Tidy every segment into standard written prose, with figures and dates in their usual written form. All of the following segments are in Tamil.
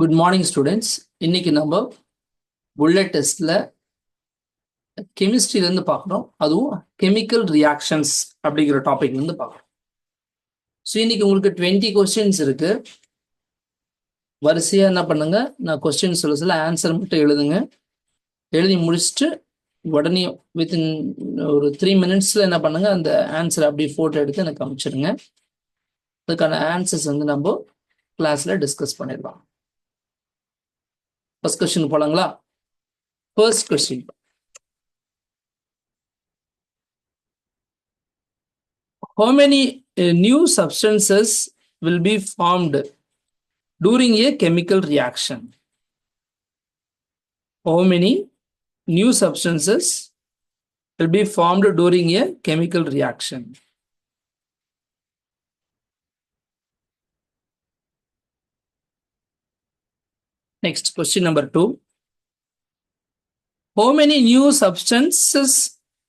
Good morning students. இன்னைக்கு நம்ம புல்லட் டெஸ்ட்ல கெமிஸ்ட்ரியிலேருந்து பார்க்குறோம். அதுவும் கெமிக்கல் ரியாக்ஷன்ஸ் அப்படிங்கிற டாபிக்லேருந்து பார்க்குறோம். ஸோ இன்னைக்கு உங்களுக்கு 20 கொஸ்டின்ஸ் இருக்கு. வரிசையாக என்ன பண்ணுங்க, நான் கொஸ்டின் சொல்ல ஆன்சர் மட்டும் எழுதுங்க. எழுதி முடிச்சுட்டு உடனே வித்தின் ஒரு 3 மினிட்ஸில் என்ன பண்ணுங்க, அந்த ஆன்சர் அப்படியே ஃபோட்டோ எடுத்து எனக்கு அனுப்பிச்சிடுங்க. அதுக்கான ஆன்சர்ஸ் நம்ம கிளாஸில் டிஸ்கஸ் பண்ணிடலாம். ஃபர்ஸ்ட் கொஸ்டின் போலாங்களா? First question, how many new substances will be formed during a chemical reaction? How many new substances will be formed during a chemical reaction? Next, question number 2. How many new substances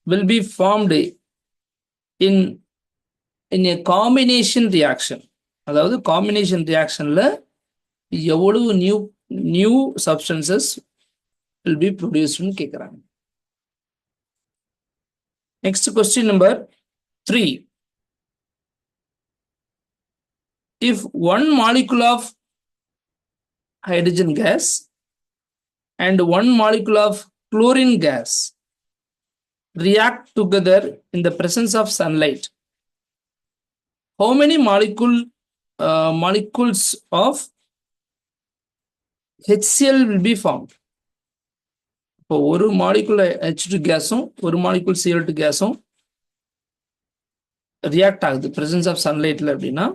will be formed in a combination reaction? அதாவது combination reactionல எவ்வளவு new substances will be produced னு கேக்குறாங்க. Next, question number 3. If one molecule of hydrogen gas and one molecule of chlorine gas react together in the presence of sunlight, how many molecules of HCl will be formed? இப்போ ஒரு மாலிகுல் H2 கேஸும் ஒரு மாலிகுல் Cl2 கேஸும் ரியாக்ட் ஆகுது பிரசன்ஸ் ஆஃப் சன்லைட்ல அப்படின்னா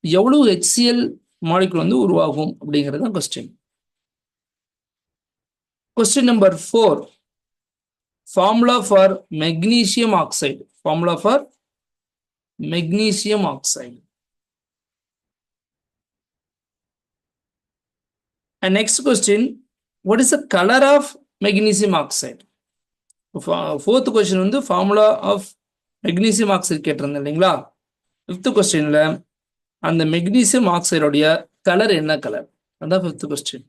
எவ்வளவு HCl மாலிகுல் உருவாகும் அப்படிங்கிறது தான் question. Question number 4. Formula for magnesium oxide. Formula for magnesium oxide. And next question, what is the color of magnesium oxide? Fourth question formula of magnesium oxide கேட்டிருந்தேன் இல்லைங்களா? ஃபிஃப்த் கொஸ்டின்ல அந்த மெக்னீசியம் ஆக்சைடோடைய கலர் என்ன கலர்? அதான் ஃபிஃப்த் கொஸ்டின்.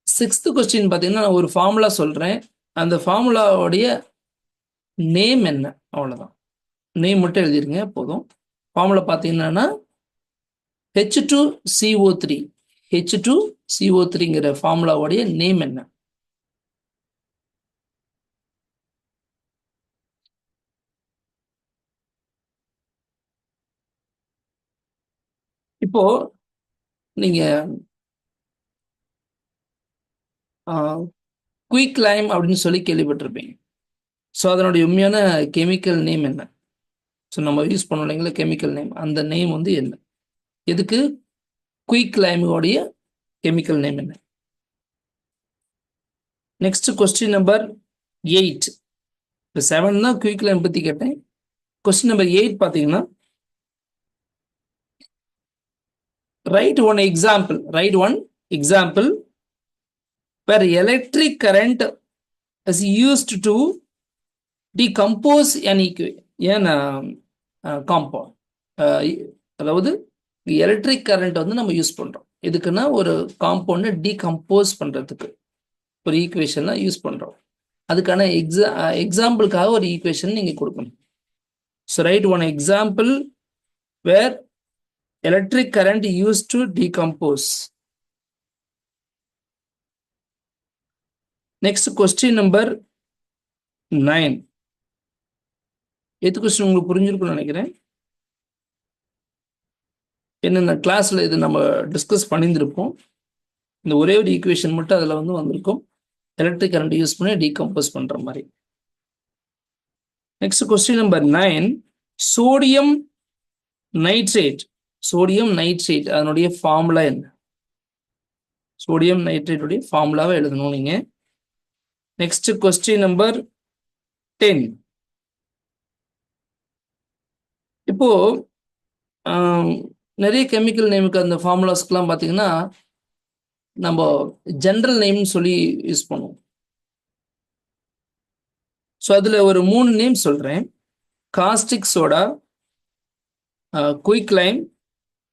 சிக்ஸ்த் கொஸ்டின் பார்த்தீங்கன்னா நான் ஒரு ஃபார்முலா சொல்றேன், அந்த ஃபார்முலாவுடைய நேம் என்ன, அவ்வளோதான். நேம் மட்டும் எழுதிருங்க போதும். ஃபார்முலா பார்த்தீங்கன்னா H2CO3. H2CO3ங்கிற ஃபார்முலாவுடைய நேம் என்ன? இப்போ நீங்க குயிக் லைம் அப்படின்னு சொல்லி கேள்விப்பட்டிருப்பீங்க. ஸோ அதனுடைய உண்மையான கெமிக்கல் நேம் என்ன? ஸோ நம்ம யூஸ் பண்ணோம் இல்லைங்களா கெமிக்கல் நேம், அந்த நேம் என்ன? எதுக்கு குயிக் லைமோடைய கெமிக்கல் நேம் என்ன? Next question number 8. இப்போ 7 தான் குயிக் லைம் பற்றி கேட்டேன். கொஸ்டின் நம்பர் 8 பார்த்தீங்கன்னா write one example where electric current is used to decompose an compound. அதாவது எலக்ட்ரிக் கரண்ட் நம்ம யூஸ் பண்றோம் எதுக்குன்னா ஒரு காம்பவுண்டை டீகம்போஸ் பண்றதுக்கு ஒரு ஈக்குவேஷன்லாம் யூஸ் பண்றோம். அதுக்கான எக்ஸாம்பிளுக்காக ஒரு ஈக்குவேஷன் நீங்க கொடுக்கணும். So right one example where electric current used to decompose. Next, question number 9. எது கொஸ்டின் உங்களுக்கு புரிஞ்சிருக்கும்னு நினைக்கிறேன். என்னென்ன கிளாஸ்ல இது நம்ம டிஸ்கஸ் பண்ணியிருப்போம். இந்த ஒரே ஒரு ஈக்குவேஷன் மட்டும் அதில் வந்திருக்கும், எலக்ட்ரிக் கரண்ட் யூஸ் பண்ணி டீகம்போஸ் பண்ற மாதிரி. Next question number 9. Sodium nitrate அதனுடைய ஃபார்முலா என்ன? சோடியம் நைட்ரேட்டுடைய ஃபார்முலாவை எழுதணும் நீங்க. Next question number 10. இப்போ நிறைய கெமிக்கல் நேமுக்கு அந்த ஃபார்முலாஸ்க்கெல்லாம் பார்த்தீங்கன்னா நம்ம ஜென்ரல் நேம்னு சொல்லி யூஸ் பண்ணுவோம். ஸோ அதில் ஒரு 3 நேம் சொல்றேன். Caustic soda, quick Lime,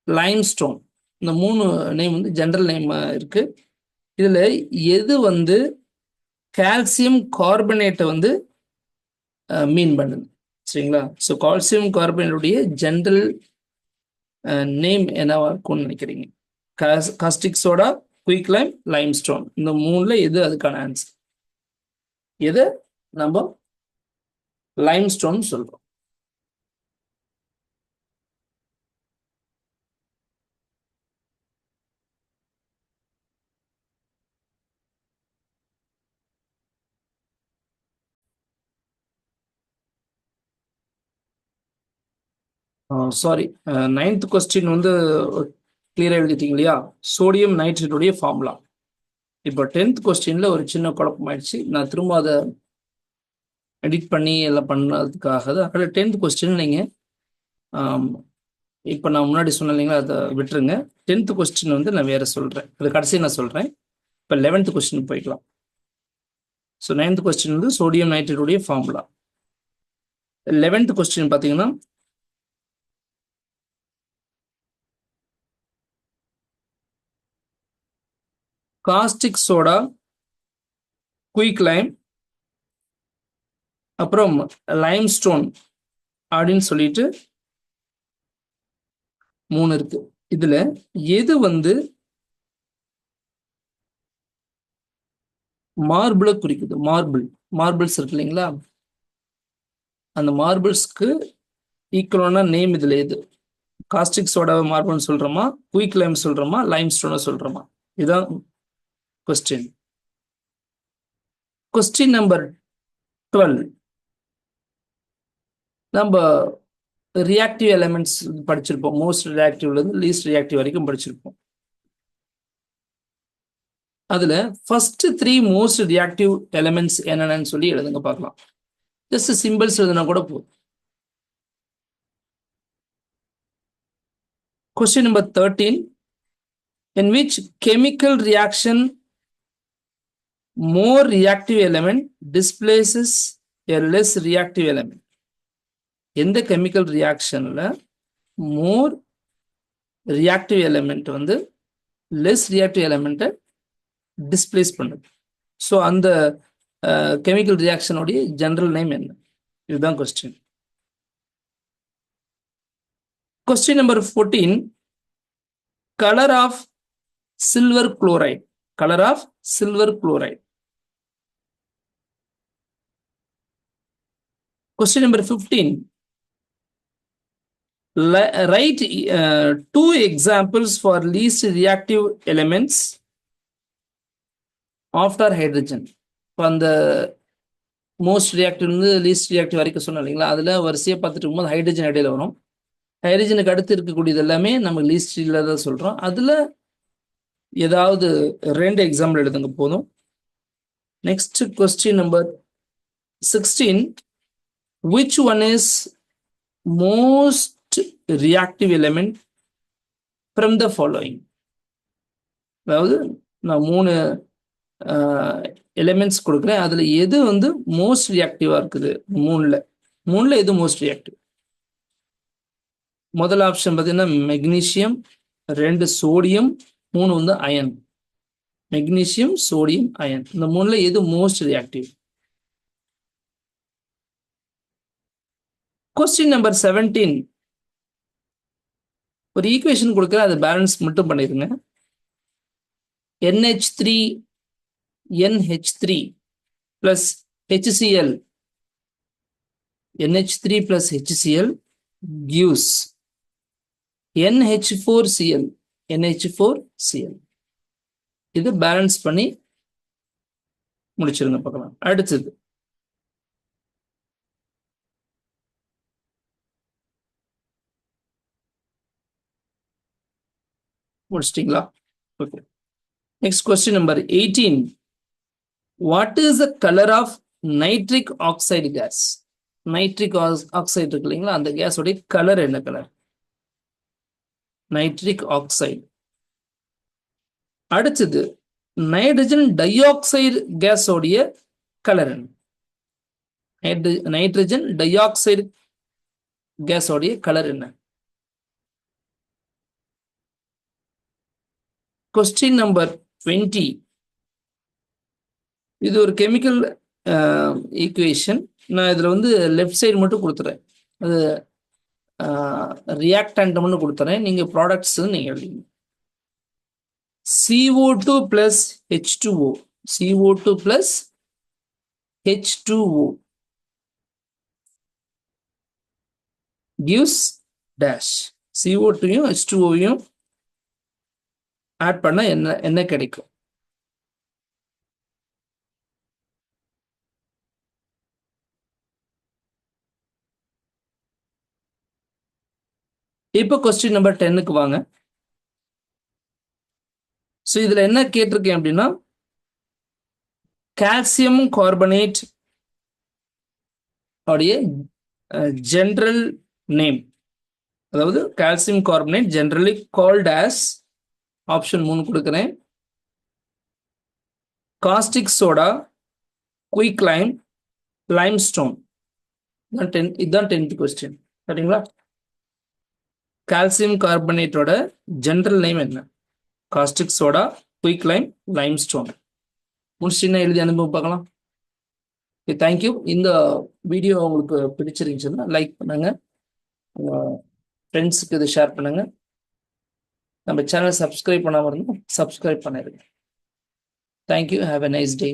limestone. இந்த 3 நேம் வந்து ஜென்ரல் நேம் இருக்கு. இதுல எது வந்து கால்சியம் கார்பனேட்டை வந்து மீன் பண்ணுது, சரிங்களா? ஸோ கால்சியம் கார்பனேட்டுடைய ஜென்ரல் நேம் என்னவா இருக்கும்னு நினைக்கிறீங்க? Caustic soda, quick lime, limestone, இந்த 3ல எது அதுக்கான ஆன்சர்? எது நம்ம லைம்ஸ்டோன் சொல்றோம். சாரி, 9th கொஸ்டின் வந்து கிளியரா எழுதிட்டீங்க இல்லையா? சோடியம் நைட்ரேட்டுடைய ஃபார்முலா. இப்போ 10th கொஸ்டின்ல ஒரு சின்ன குழப்பம் ஆயிடுச்சு. நான் திரும்ப அதை எடிட் பண்ணி எல்லாம் பண்ணதுக்காக தான். அதில் 10th கொஸ்டின் நீங்கள் இப்போ நான் முன்னாடி சொன்னேன் இல்லைங்களா, அதை விட்டுருங்க. 10th கொஸ்டின் வந்து நான் வேற சொல்கிறேன், அது கடைசி நான் சொல்கிறேன். இப்போ 11th கொஸ்டின் போய்க்கலாம். ஸோ 9th கொஸ்டின் வந்து சோடியம் நைட்ரேட்டுடைய ஃபார்முலா. 11th கொஸ்டின் பார்த்தீங்கன்னா காஸ்டிக் சோடா, குயிக் லைம், அப்புறம் லைம்ஸ்டோன் அப்படின்னு சொல்லிட்டு 3 இருக்கு. இதுல எது வந்து மார்பிளை குறிக்குது? மார்பிள்ஸ் இருக்கு இல்லைங்களா, அந்த மார்பிள்ஸ்க்கு ஈக்குவலான நேம் இதுல எது? காஸ்டிக் சோடாவை மார்பிள்னு சொல்றோமா, குயிக் லைம் சொல்றோமா, லைம்ஸ்டோனை சொல்றோமா? இதுதான் கொஸ்டின். கொஸ்டின் நம்பர் 12 நம்ம ரியாக்டிவ் எலிமெண்ட்ஸ் படிச்சிருப்போம். மோஸ்ட் ரியாக்டிவ்ல இருந்து லீஸ்ட் ரியாக்டிவ் வரைக்கும் படிச்சிருப்போம். அதுல ஃபர்ஸ்ட் 3 மோஸ்ட் ரியாக்டிவ் எலிமெண்ட்ஸ் என்னென்னு சொல்லி எழுதுங்க பார்க்கலாம். ஜஸ்ட் சிம்பிள்ஸ் எழுதுனா கூட போதும். Question number 13. In which chemical reaction more reactive element displaces a less reactive element? எந்த கெமிக்கல் ரியாக்ஷன்ல மோர் ரியாக்டிவ் எலிமெண்ட் வந்து லெஸ் ரியாக்டிவ் எலிமெண்ட்டை டிஸ்பிளேஸ் பண்ணுது? ஸோ அந்த கெமிக்கல் ரியாக்ஷனுடைய ஜெனரல் நேம் என்ன? இதுதான் question. Question number 14. Colour of silver chloride. Colour of silver chloride. Question number 15. Write 2 examples for least reactive elements after hydrogen. அந்த மோஸ்ட் ரியாக்டிவ் இருந்து லீஸ்ட் ரியாக்டிவ் வரைக்கும் சொன்னோம் இல்லைங்களா, அதில் வரிசையாக பார்த்துட்டு இருக்கும்போது ஹைட்ரஜன் இடையில வரும். ஹைட்ரஜனுக்கு அடுத்து இருக்கக்கூடியது எல்லாமே நம்ம லீஸ்டில் தான் சொல்கிறோம். அதில் ஏதாவது 2 எக்ஸாம்பிள் எடுத்துங்க போதும். Next question number 16. Which one is most reactive element from the following? அதாவது நான் 3 எலிமெண்ட்ஸ் கொடுக்குறேன், அதுல எது வந்து மோஸ்ட் ரியாக்டிவா இருக்குது? 3ல எது மோஸ்ட் ரியாக்டிவ்? முதல் ஆப்ஷன் பார்த்தீங்கன்னா மெக்னீசியம், 2 சோடியம், 3 வந்து அயன். மெக்னீசியம், சோடியம், அயன், இந்த 3ல எது மோஸ்ட் ரியாக்டிவ்? Question number 17. ஒரு ஈக்குவேஷன் கொடுக்குறேன், அதை பேலன்ஸ் மட்டும் பண்ணிருங்க. NH3 NH3 plus HCl. NH3 plus HCl gives NH4Cl. NH4Cl. இது பேலன்ஸ் பண்ணி முடிச்சிருங்க பார்க்கலாம். அடுத்தது முடிச்சிட்டீங்களா? Okay. Next question number 18. What is the colour of nitric oxide gas? Nitric oxide இருக்கு இல்லைங்களா, அந்த கேஸோடைய கலர் என்ன கலர்? Nitric oxide. அடுத்தது நைட்ரஜன் டை ஆக்சைடு கேஸோடைய கலர் என்ன? நைட்ரஜன் டை ஆக்சைடு கேஸோடைய கலர் என்ன? Question number 20. இது ஒரு கெமிக்கல் ஈக்குவேஷன். நான் இதில் வந்து லெஃப்ட் சைடு மட்டும் கொடுத்துறேன். அது ரியாக்டன்ட் மட்டும் கொடுத்துறேன். நீங்கள் ப்ராடக்ட்ஸ் நீங்கள் எழுதிங்க. CO2 plus H2O. CO2 plus H2O gives dash. CO2யும் H2Oயும் ஆட் பண்ண என்ன கிடைக்கும்? இப்போ கொஸ்டின் நம்பர் 10க்கு வாங்க. ஸோ இதுல என்ன கேட்டிருக்கேன் அப்படின்னா, கால்சியம் கார்பனேட் உடைய ஜெனரல் நேம், அதாவது calcium carbonate generally called as, option 3 கொடுக்குறேன், caustic soda, quick lime, limestone. இதுதான் 10th கொஸ்டின். சரிங்களா? கால்சியம் கார்பனேட்டோட ஜெனரல் நேம் என்ன? Caustic soda, quick lime, limestone. முடிச்சுன்னா எழுதி அனுபவம் பார்க்கலாம். தேங்க்யூ. இந்த வீடியோ உங்களுக்கு பிடிச்சிருந்துச்சுன்னா லைக் பண்ணுங்க, ஃப்ரெண்ட்ஸுக்கு இதை ஷேர் பண்ணுங்க. நம்ம சேனல் சப்ஸ்கிரைப் பண்ணாமல் இருந்தால் சப்ஸ்கிரைப் பண்ணிடுங்க. Thank you. Have a nice day.